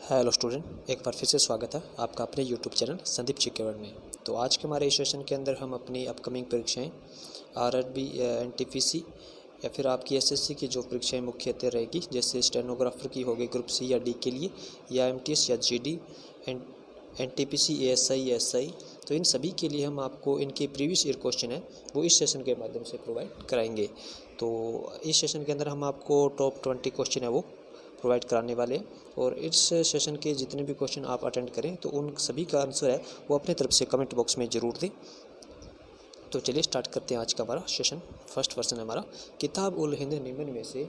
Hello student, एक बार फिर से स्वागत है आपका अपने यूट्यूब चैनल संदीप चिकेवड़ में। तो आज के हमारे इस सेशन के अंदर हम अपनी अपकमिंग परीक्षाएं आरआरबी, एनटीपीसी या फिर आपकी एसएससी की जो परीक्षाएं मुख्यतः रहेगी, जैसे स्टेनोग्राफर की होगी ग्रुप सी या डी के लिए, या एमटीएस या जीडी, एनटीपीसी, एएसआई, एसआई, तो इन सभी के लिए हम आपको इनके प्रीवियस ईयर क्वेश्चन है वो इस सेशन के माध्यम से प्रोवाइड कराएंगे। तो इस सेशन के अंदर हम आपको टॉप 20 क्वेश्चन है वो प्रोवाइड कराने वाले हैं, और इस सेशन के जितने भी क्वेश्चन आप अटेंड करें तो उन सभी का आंसर है वो अपने तरफ से कमेंट बॉक्स में ज़रूर दें। तो चलिए स्टार्ट करते हैं आज का हमारा सेशन। फर्स्ट क्वेश्चन है हमारा, किताब उल हिंद निम्न में से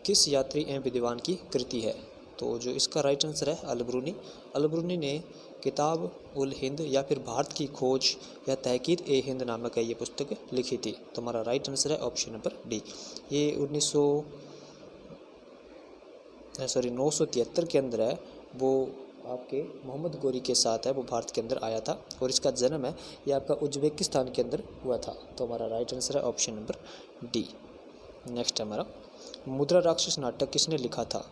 किस यात्री एवं विद्वान की कृति है? तो जो इसका राइट आंसर है अलबरूनी। अलबरूनी ने किताब उल हिंद या फिर भारत की खोज या तहकीक ए हिंद नामक ये पुस्तक लिखी थी। तो हमारा राइट आंसर है ऑप्शन नंबर डी। ये 973 के अंदर है, वो आपके मोहम्मद गोरी के साथ है, वो भारत के अंदर आया था, और इसका जन्म है ये आपका उज्बेकिस्तान के अंदर हुआ था। तो हमारा राइट आंसर है ऑप्शन नंबर डी। नेक्स्ट है हमारा, मुद्रा राक्षस नाटक किसने लिखा था?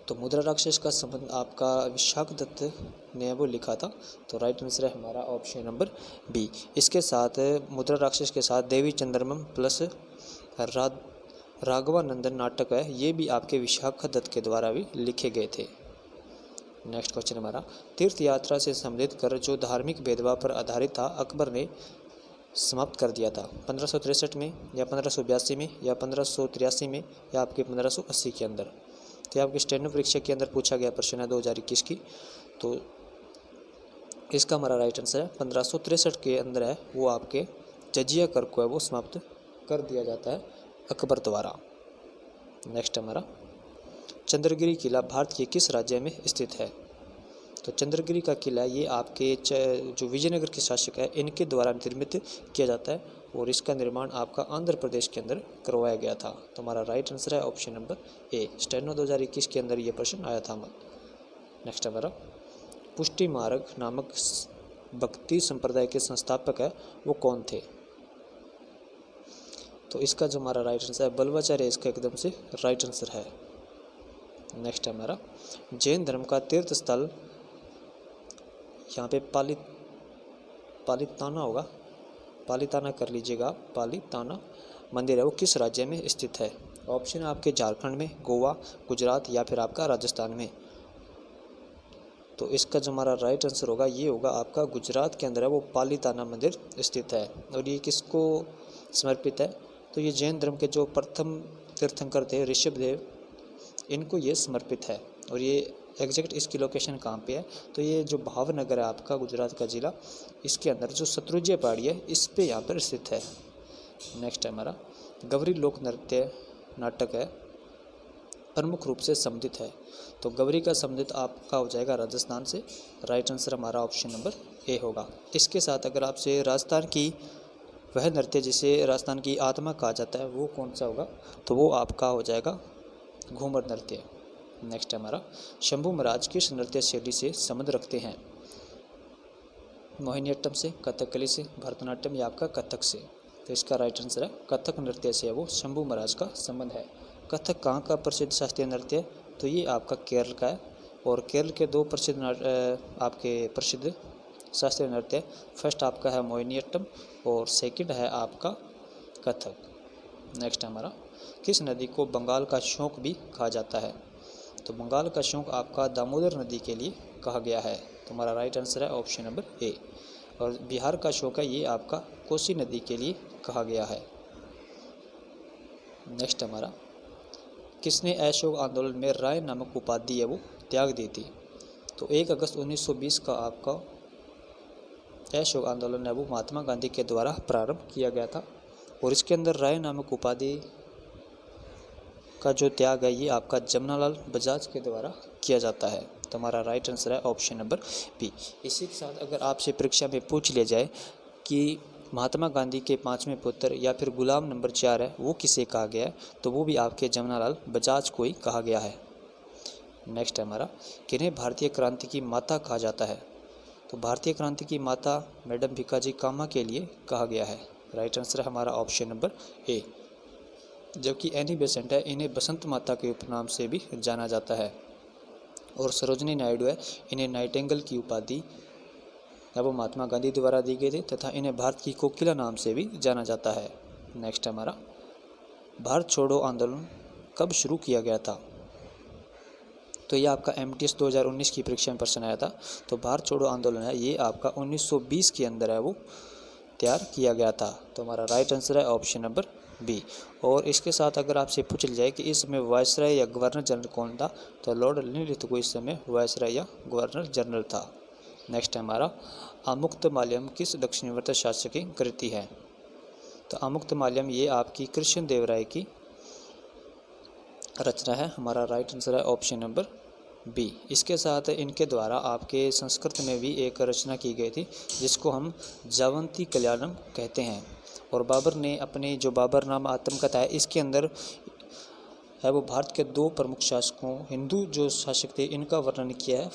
तो मुद्रा राक्षस का संबंध आपका विशाख दत्त ने वो लिखा था। तो राइट आंसर है हमारा ऑप्शन नंबर बी। इसके साथ मुद्रा राक्षस के साथ देवी चंद्रमम प्लस राघवानंदन नाटक है, ये भी आपके विशाखा दत्त के द्वारा भी लिखे गए थे। नेक्स्ट क्वेश्चन हमारा, तीर्थ यात्रा से संबंधित कर जो धार्मिक भेदभाव पर आधारित था अकबर ने समाप्त कर दिया था। 1563 में या 1582 में या 1583 में या आपके 1580 के अंदर? तो आपके स्टेनो परीक्षा के अंदर पूछा गया प्रश्न है 2021 की। तो इसका हमारा राइट आंसर है 1563 के अंदर है, वो आपके जजिया कर को है वो समाप्त कर दिया जाता है अकबर द्वारा। नेक्स्ट हमारा, चंद्रगिरी किला भारत के किस राज्य में स्थित है? तो चंद्रगिरी का किला ये आपके जो विजयनगर के शासक है इनके द्वारा निर्मित किया जाता है, और इसका निर्माण आपका आंध्र प्रदेश के अंदर करवाया गया था। तो हमारा राइट आंसर है ऑप्शन नंबर ए। स्टेनो 2021 के अंदर ये प्रश्न आया था। नेक्स्ट हमारा, पुष्टि मार्ग नामक भक्ति संप्रदाय के संस्थापक है वो कौन थे? तो इसका जो हमारा राइट आंसर है बल्वाचार्य, इसका एकदम से राइट आंसर है। नेक्स्ट है हमारा, जैन धर्म का तीर्थ स्थल यहाँ पे पालिताना होगा, पालिताना कर लीजिएगा, पालिताना मंदिर है वो किस राज्य में स्थित है? ऑप्शन है आपके झारखंड में, गोवा, गुजरात या फिर आपका राजस्थान में। तो इसका जो हमारा राइट आंसर होगा ये होगा आपका गुजरात के अंदर है वो पालिताना मंदिर स्थित है। और ये किसको समर्पित है? तो ये जैन धर्म के जो प्रथम तीर्थंकर थे ऋषभदेव, इनको ये समर्पित है। और ये एग्जैक्ट इसकी लोकेशन कहाँ पे है? तो ये जो भावनगर है आपका गुजरात का ज़िला, इसके अंदर जो शत्रुंजय पहाड़ी है इस पे यहाँ पर स्थित है। नेक्स्ट है हमारा, गवरी लोक नृत्य नाटक है प्रमुख रूप से संबंधित है। तो गवरी का संबंधित आपका हो जाएगा राजस्थान से। राइट आंसर हमारा ऑप्शन नंबर ए होगा। इसके साथ अगर आपसे राजस्थान की वह नृत्य जिसे राजस्थान की आत्मा कहा जाता है वो कौन सा होगा? तो वो आपका हो जाएगा घूमर नृत्य। नेक्स्ट है हमारा, शंभू महाराज किस नृत्य शैली से संबंध रखते हैं? मोहिनीअट्टम से, कथकली से, भरतनाट्यम या आपका कथक से? तो इसका राइट आंसर है कथक नृत्य से वो शंभू महाराज का संबंध है। कथक कहाँ का प्रसिद्ध शास्त्रीय नृत्य है? तो ये आपका केरल का है, और केरल के दो प्रसिद्ध आपके प्रसिद्ध शास्त्रीय नृत्य, फर्स्ट आपका है मोहिनीअट्टम और सेकंड है आपका कथक। नेक्स्ट हमारा, किस नदी को बंगाल का शौक भी कहा जाता है? तो बंगाल का शौक आपका दामोदर नदी के लिए कहा गया है। तो हमारा राइट आंसर है ऑप्शन नंबर ए। और बिहार का शौक है ये आपका कोसी नदी के लिए कहा गया है। नेक्स्ट हमारा, किसने अशोक आंदोलन में राय नामक उपाधि है वो त्याग दी थी? तो 1 अगस्त 1920 का आपका अशोक आंदोलन है वो महात्मा गांधी के द्वारा प्रारंभ किया गया था, और इसके अंदर राय नामक उपाधि का जो त्याग है ये आपका जमनालाल बजाज के द्वारा किया जाता है। तो हमारा राइट आंसर है ऑप्शन नंबर बी। इसी के साथ अगर आपसे परीक्षा में पूछ लिया जाए कि महात्मा गांधी के 5वें पुत्र या फिर गुलाम नंबर 4 है वो किसे कहा गया है? तो वो भी आपके जमनालाल बजाज को ही कहा गया है। नेक्स्ट है हमारा, किन्हें भारतीय क्रांति की माता कहा जाता है? तो भारतीय क्रांति की माता मैडम भिकाजी कामा के लिए कहा गया है। राइट आंसर है हमारा ऑप्शन नंबर ए। जबकि एनी बेसेंट है इन्हें बसंत माता के उपनाम से भी जाना जाता है। और सरोजनी नायडू है, इन्हें नाइटिंगेल की उपाधि वो महात्मा गांधी द्वारा दी गई थी तथा इन्हें भारत की कोकिला नाम से भी जाना जाता है। नेक्स्ट हमारा, भारत छोड़ो आंदोलन कब शुरू किया गया था? तो ये आपका MTS 2019 की परीक्षा में प्रश्न आया था। तो भारत छोड़ो आंदोलन है ये आपका 1920 के अंदर है वो तैयार किया गया था। तो हमारा राइट आंसर है ऑप्शन नंबर बी। और इसके साथ अगर आपसे पूछ लिया जाए कि इस समय वायसराय या गवर्नर जनरल कौन था, तो लॉर्ड लिनलिथ इस समय वायसराय या गवर्नर जनरल था। नेक्स्ट है हमारा, आमुक्तमाल्यम किस दक्षिणावर्त शासक की कृति है? तो आमुक्तमाल्यम ये आपकी कृष्ण देव राय की रचना है। हमारा राइट आंसर है ऑप्शन नंबर बी। इसके साथ इनके द्वारा आपके संस्कृत में भी एक रचना की गई थी जिसको हम जावंती कल्याणम कहते हैं। और बाबर ने अपने जो बाबरनामा आत्मकथा है इसके अंदर है वो भारत के 2 प्रमुख शासकों, हिंदू जो शासक थे, इनका वर्णन किया है।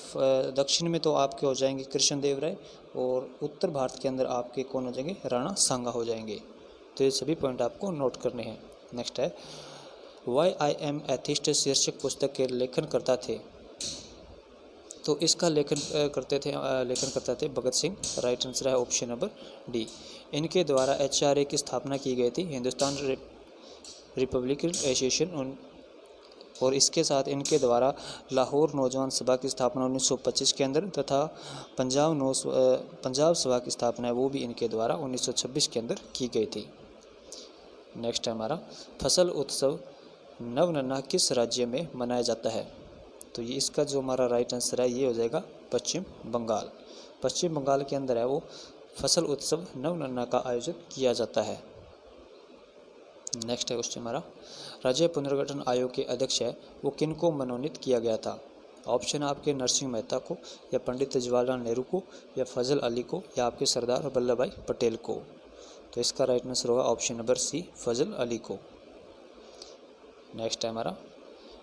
दक्षिण में तो आपके हो जाएंगे कृष्णदेव राय और उत्तर भारत के अंदर आपके कौन हो जाएंगे? राणा सांगा हो जाएंगे। तो ये सभी पॉइंट आपको नोट करने हैं। नेक्स्ट है, वाई आई एम एथिस्ट शीर्षक पुस्तक के लेखन करता थे? तो इसका लेखन करते थे भगत सिंह। राइट आंसर है ऑप्शन नंबर डी। इनके द्वारा HRA की स्थापना की गई थी, हिंदुस्तान रिपब्लिकन एसोसिएशन। और इसके साथ इनके द्वारा लाहौर नौजवान सभा की स्थापना 1925 के अंदर तथा पंजाब सभा की स्थापना है वो भी इनके द्वारा 1926 के अंदर की गई थी। नेक्स्ट है हमारा, फसल उत्सव नवनन्ना किस राज्य में मनाया जाता है? तो ये इसका जो हमारा राइट आंसर है ये हो जाएगा पश्चिम बंगाल। पश्चिम बंगाल के अंदर है वो फसल उत्सव नवनन्ना का आयोजन किया जाता है। नेक्स्ट है क्वेश्चन हमारा, राज्य पुनर्गठन आयोग के अध्यक्ष है वो किन को मनोनीत किया गया था? ऑप्शन आपके नरसिंह मेहता को, या पंडित जवाहरलाल नेहरू को, या फजल अली को, या आपके सरदार वल्लभ भाई पटेल को। तो इसका राइट आंसर होगा ऑप्शन नंबर सी, फजल अली को। नेक्स्ट है हमारा,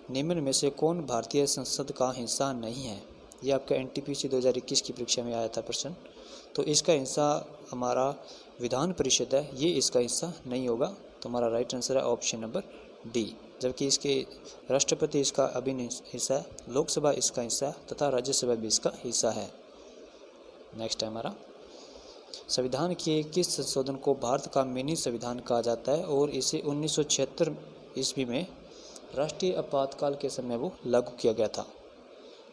निम्न में से कौन भारतीय संसद का हिस्सा नहीं है? ये आपका NTPC 2021 की परीक्षा में आया था प्रश्न। तो इसका हिस्सा हमारा विधान परिषद है, ये इसका हिस्सा नहीं होगा। तो हमारा राइट आंसर है ऑप्शन नंबर डी। जबकि इसके राष्ट्रपति इसका अभिन्न हिस्सा है, लोकसभा इसका हिस्सा है तथा राज्यसभा भी इसका हिस्सा है। नेक्स्ट है हमारा, संविधान के किस संशोधन को भारत का मिनी संविधान कहा जाता है और इसे 1976 ईस्वी में राष्ट्रीय आपातकाल के समय वो लागू किया गया था?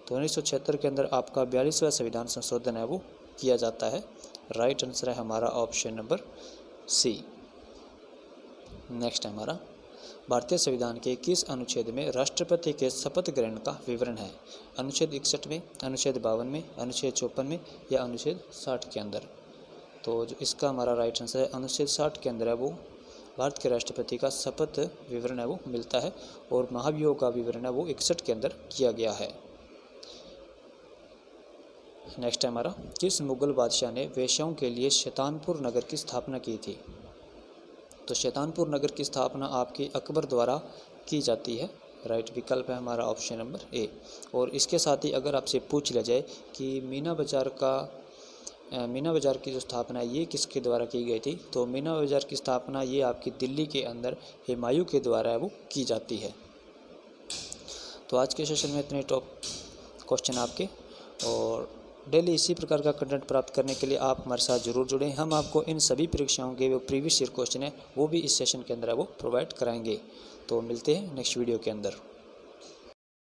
तो 1976 के अंदर आपका 42वां संविधान संशोधन है वो किया जाता है। राइट आंसर है हमारा ऑप्शन नंबर सी। नेक्स्ट है हमारा, भारतीय संविधान के किस अनुच्छेद में राष्ट्रपति के शपथ ग्रहण का विवरण है? अनुच्छेद 61 में, अनुच्छेद 52 में, अनुच्छेद 54 में, या अनुच्छेद 60 के अंदर? तो जो इसका हमारा राइट आंसर है अनुच्छेद 60 के अंदर है वो भारत के राष्ट्रपति का शपथ विवरण है वो मिलता है। और महाभियोग का विवरण है वो 61 के अंदर किया गया है। नेक्स्ट है हमारा, किस मुगल बादशाह ने वेश्याओं के लिए शैतानपुर नगर की स्थापना की थी? तो शैतानपुर नगर की स्थापना आपके अकबर द्वारा की जाती है। राइट विकल्प है हमारा ऑप्शन नंबर ए। और इसके साथ ही अगर आपसे पूछ लिया जाए कि मीना बाज़ार की जो स्थापना है ये किसके द्वारा की गई थी? तो मीना बाज़ार की स्थापना ये आपकी दिल्ली के अंदर हुमायूं के द्वारा है वो की जाती है। तो आज के सेशन में इतने टॉप क्वेश्चन आपके, और डेली इसी प्रकार का कंटेंट प्राप्त करने के लिए आप हमारे साथ जरूर जुड़ें। हम आपको इन सभी परीक्षाओं के जो प्रीवियस ईयर क्वेश्चन है वो भी इस सेशन के अंदर है वो प्रोवाइड कराएंगे। तो मिलते हैं नेक्स्ट वीडियो के अंदर।